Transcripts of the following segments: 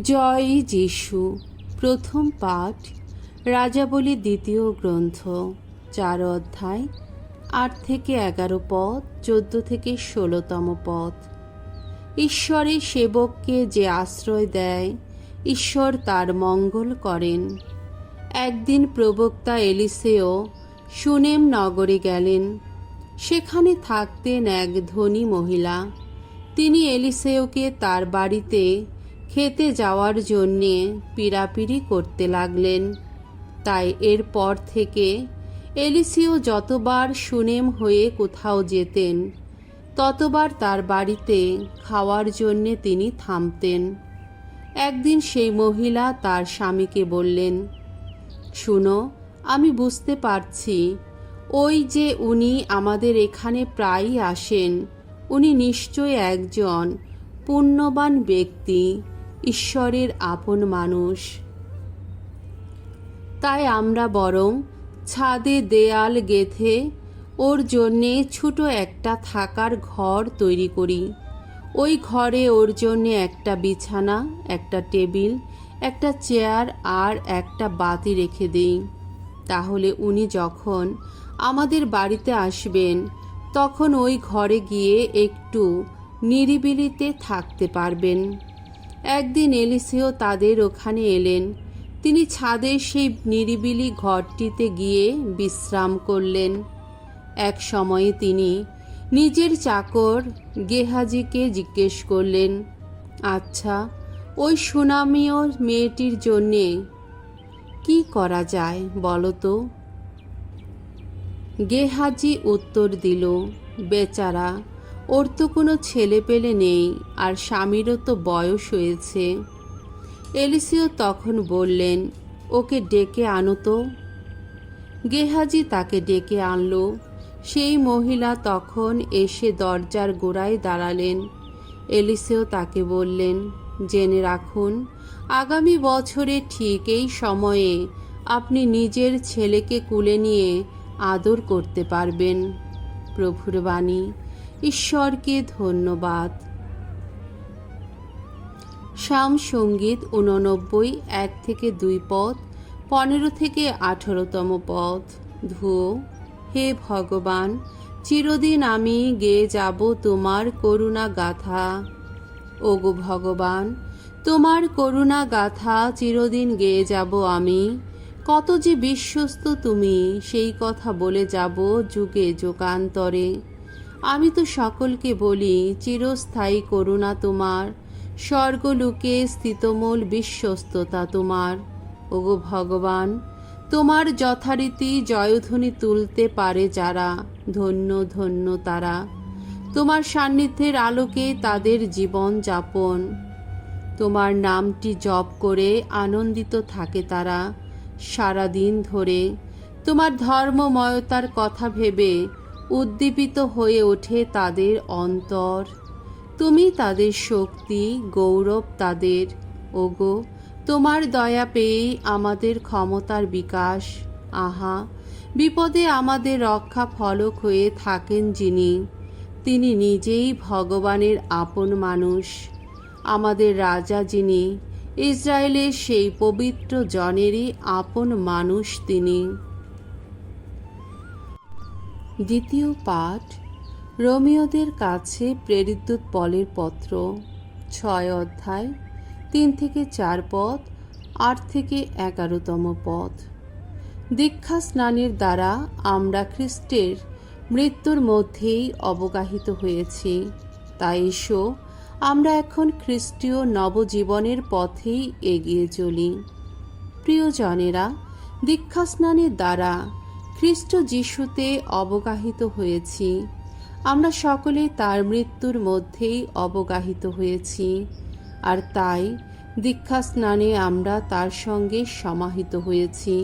জয় যিশু। প্রথম পাঠ রাজাবলী দ্বিতীয় গ্রন্থ 4 অধ্যায় 8 থেকে 11 পদ, 14 থেকে 16তম পদ। ঈশ্বরের সেবককে যে আশ্রয় দেয়, ঈশ্বর তার মঙ্গল করেন। একদিন প্রবক্তা এলিসেও সুনেম নগরে গেলেন। সেখানে থাকতেন এক ধনী মহিলা। তিনি এলিসেওকে তার বাড়িতে খেতে যাওয়ার জন্যে পীড়াপিড়ি করতে লাগলেন। তাই এরপর থেকে এলিসেও যতবার সুনেম হয়ে কোথাও যেতেন, ততবার তার বাড়িতে খাওয়ার জন্যে তিনি থামতেন। একদিন সেই মহিলা তার স্বামীকে বললেন, শুনো, আমি বুঝতে পারছি ওই যে উনি আমাদের এখানে প্রায়ই আসেন, উনি নিশ্চয় একজন পুণ্যবান ব্যক্তি, ঈশ্বরের আপন মানুষ। তাই আমরা বরং ছাদে দেয়াল গেঁথে ওর জন্যে ছোট একটা থাকার ঘর তৈরি করি। ওই ঘরে ওর জন্যে একটা বিছানা, একটা টেবিল, একটা চেয়ার আর একটা বাতি রেখে দিই। তাহলে উনি যখন আমাদের বাড়িতে আসবেন, তখন ওই ঘরে গিয়ে একটু নিরিবিলিতে থাকতে পারবেন। একদিন এলিসেও তাদের ওখানে এলেন। তিনি ছাদের সেই নিরিবিলি ঘরটিতে গিয়ে বিশ্রাম করলেন। এক সময়ে তিনি নিজের চাকর গেহাজিকে জিজ্ঞেস করলেন, আচ্ছা, ওই সুনামীয় মেয়েটির জন্যে কি করা যায় বলো তো? গেহাজি উত্তর দিল, বেচারা, ওর তো কোনো ছেলেপেলে নেই, আর স্বামীরও তো বয়স হয়েছে। এলিসেও তখন বললেন, ওকে ডেকে আনো তো। গেহাজি তাকে ডেকে আনলো। সেই মহিলা তখন এসে দরজার গোড়ায় দাঁড়ালেন। এলিসেও তাকে বললেন, জেনে রাখুন, আগামী বছরে ঠিক এই সময়ে আপনি নিজের ছেলেকে কুলে নিয়ে আদর করতে পারবেন। প্রভুর বাণী। ঈশ্বরকে ধন্যবাদ। সাম সঙ্গীত 89, 1 থেকে 2 পদ, 15 থেকে 18তম পদ। ধুও, হে ভগবান, চিরদিন আমি গেয়ে যাব তোমার করুণা গাথা। ওগো ভগবান, তোমার করুণা গাথা চিরদিন গেয়ে যাব আমি। কত যে বিশ্বস্ত তুমি, সেই কথা বলে যাব যুগে যুগান্তরে। আমি তো সকলকে বলি, চিরস্থায়ী করুণা তোমার, স্বর্গলোকে স্থিতমূল বিশ্বস্ততা তোমার। ওগো ভগবান, তোমার যথারীতি জয়ধ্বনি তুলতে পারে যারা, ধন্য ধন্য তারা। তোমার সান্নিধ্যের আলোকে তাদের জীবন যাপন। তোমার নামটি জপ করে আনন্দিত থাকে তারা সারা দিন ধরে। তোমার ধর্মময়তার কথা ভেবে উদ্দীপিত হয়ে ওঠে তাদের অন্তর। তুমি তাদের শক্তি, গৌরব তাদের। ওগো, তোমার দয়া পেয়েই আমাদের ক্ষমতার বিকাশ। আহা, বিপদে আমাদের রক্ষা ফলক হয়ে থাকেন যিনি, তিনি নিজেই ভগবানের আপন মানুষ, আমাদের রাজা যিনি, ইসরায়েলের সেই পবিত্র জনেরই আপন মানুষ তিনি। দ্বিতীয় পাঠ রোমীয়দের কাছে প্রেরিতদূত পলের পত্র 6 অধ্যায় 3 থেকে 4 পদ, 8 থেকে 11তম পদ। দীক্ষা স্নানের দ্বারা আমরা খ্রিস্টের মৃত্যুর মধ্যেই অবগাহিত হয়েছি। তাই এসো, আমরা এখন খ্রিস্টীয় নবজীবনের পথেই এগিয়ে চলি। প্রিয়জনেরা, দীক্ষা স্নানের দ্বারা খ্রিস্ট যিশুতে অবগাহিত হয়েছি। আমরা সকলে তার মৃত্যুর মধ্যেই অবগাহিত হয়েছি, আর তাই দীক্ষা স্নানে আমরা তার সঙ্গে সমাহিত হয়েছি,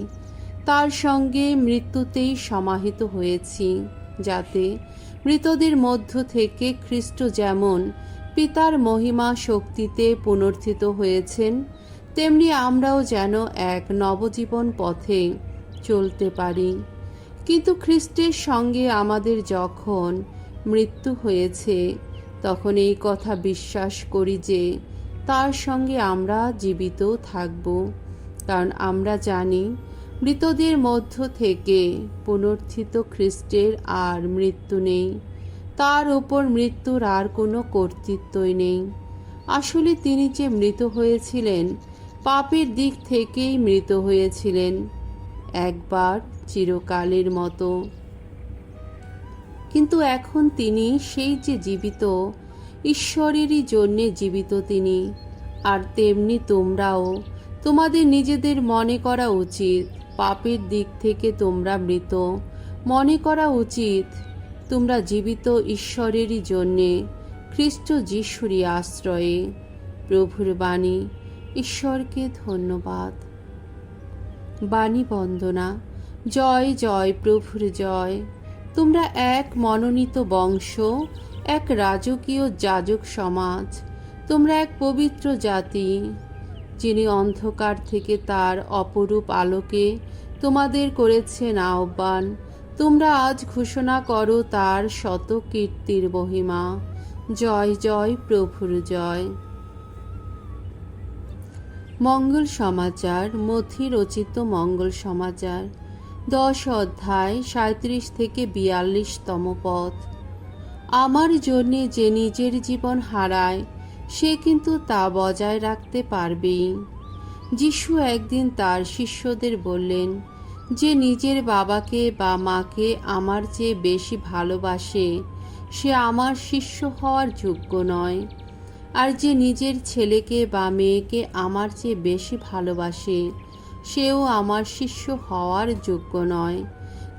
তার সঙ্গে মৃত্যুতেই সমাহিত হয়েছি, যাতে মৃতদের মধ্য থেকে খ্রিস্ট যেমন পিতার মহিমা শক্তিতে পুনর্থিত হয়েছেন, তেমনি আমরাও যেন এক নবজীবন পথে চলতে পারি। কিন্তু খ্রিস্টের সঙ্গে আমাদের যখন মৃত্যু হয়েছে, তখন এই কথা বিশ্বাস করি যে তার সঙ্গে আমরা জীবিত থাকব, কারণ আমরা জানি মৃতদের মধ্য থেকে পুনরুত্থিত খ্রিস্টের আর মৃত্যু নেই। তার ওপর মৃত্যুর আর কোনো কর্তৃত্বই নেই। আসলে তিনি যে মৃত হয়েছিলেন, পাপের দিক থেকেই মৃত হয়েছিলেন, একবার চিরকালের মতো। কিন্তু এখন তিনি সেই যে জীবিত, ঈশ্বরেরই জন্যে জীবিত তিনি। আর তেমনি তোমরাও, তোমাদের নিজেদের মনে করা উচিত পাপের দিক থেকে তোমরা মৃত। মনে করা উচিত তোমরা জীবিত ঈশ্বরেরই জন্যে, খ্রিস্ট যিশুরই আশ্রয়ে। প্রভুর বাণী। ঈশ্বরকে ধন্যবাদ। বাণী বন্দনা। জয় জয় প্রভুর জয়। তোমরা এক মনোনীত বংশ, এক রাজকীয় যাজক সমাজ, তোমরা এক পবিত্র জাতি, যিনি অন্ধকার থেকে তার অপরূপ আলোকে তোমাদের করেছেন আহ্বান। তোমরা আজ ঘোষণা করো তার শত কীর্তির মহিমা। জয় জয় প্রভুর জয়। মঙ্গল সমাচার। মথি রচিত মঙ্গল সমাচার 10 অধ্যায় 37 থেকে 42তম পদ। আমার জন্যে যে নিজের জীবন হারায়, সে কিন্তু তা বজায় রাখতে পারবেই। যিশু একদিন তার শিষ্যদের বললেন, যে নিজের বাবাকে বা মাকে আমার চেয়ে বেশি ভালোবাসে, সে আমার শিষ্য হওয়ার যোগ্য নয়। আর যে নিজের ছেলেকে বা মেয়েকে আমার চেয়ে বেশি ভালোবাসে, সেও আমার শিষ্য হওয়ার যোগ্য নয়।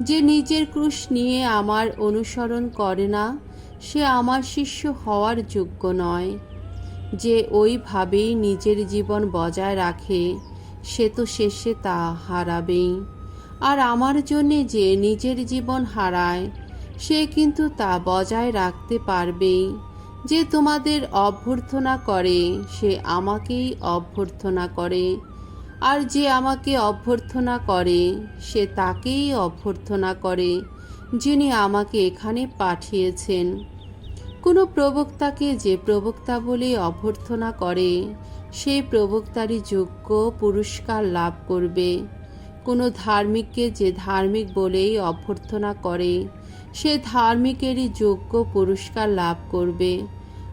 যে নিজের ক্রুশ নিয়ে আমার অনুসরণ করে না, সে আমার শিষ্য হওয়ার যোগ্য নয়। যে ওইভাবেই নিজের জীবন বজায় রাখে, সে তো শেষে তা হারাবেই। আর আমার জন্যে যে নিজের জীবন হারায়, সে কিন্তু তা বজায় রাখতে পারবেই। যে তোমাদের অভ্যর্থনা করে, সে আমাকেই অভ্যর্থনা করে। আর যে আমাকে অভ্যর্থনা করে, সে তাকেই অভ্যর্থনা করে যিনি আমাকে এখানে পাঠিয়েছেন। কোনো প্রবক্তাকে যে প্রবক্তা বলে অভ্যর্থনা করে, সেই প্রবক্তারই যোগ্য পুরস্কার লাভ করবে। কোনো ধার্মিককে যে ধার্মিক বলেই অভ্যর্থনা করে, সে ধার্মিকেরই যোগ্য পুরস্কার লাভ করবে।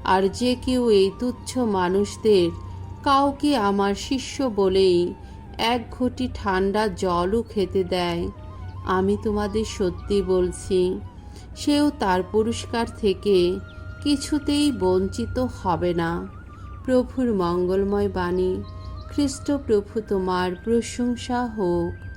আর যে কেউ এই তুচ্ছ মানুষদের কাউকে আমার শিষ্য বলেই এক ঘটি ঠান্ডা জলও খেতে দেয়, আমি তোমাদের সত্যি বলছি, সেও তার পুরস্কার থেকে কিছুতেই বঞ্চিত হবে না। প্রভুর মঙ্গলময় বাণী। খ্রিস্ট প্রভু তোমার প্রশংসা হোক।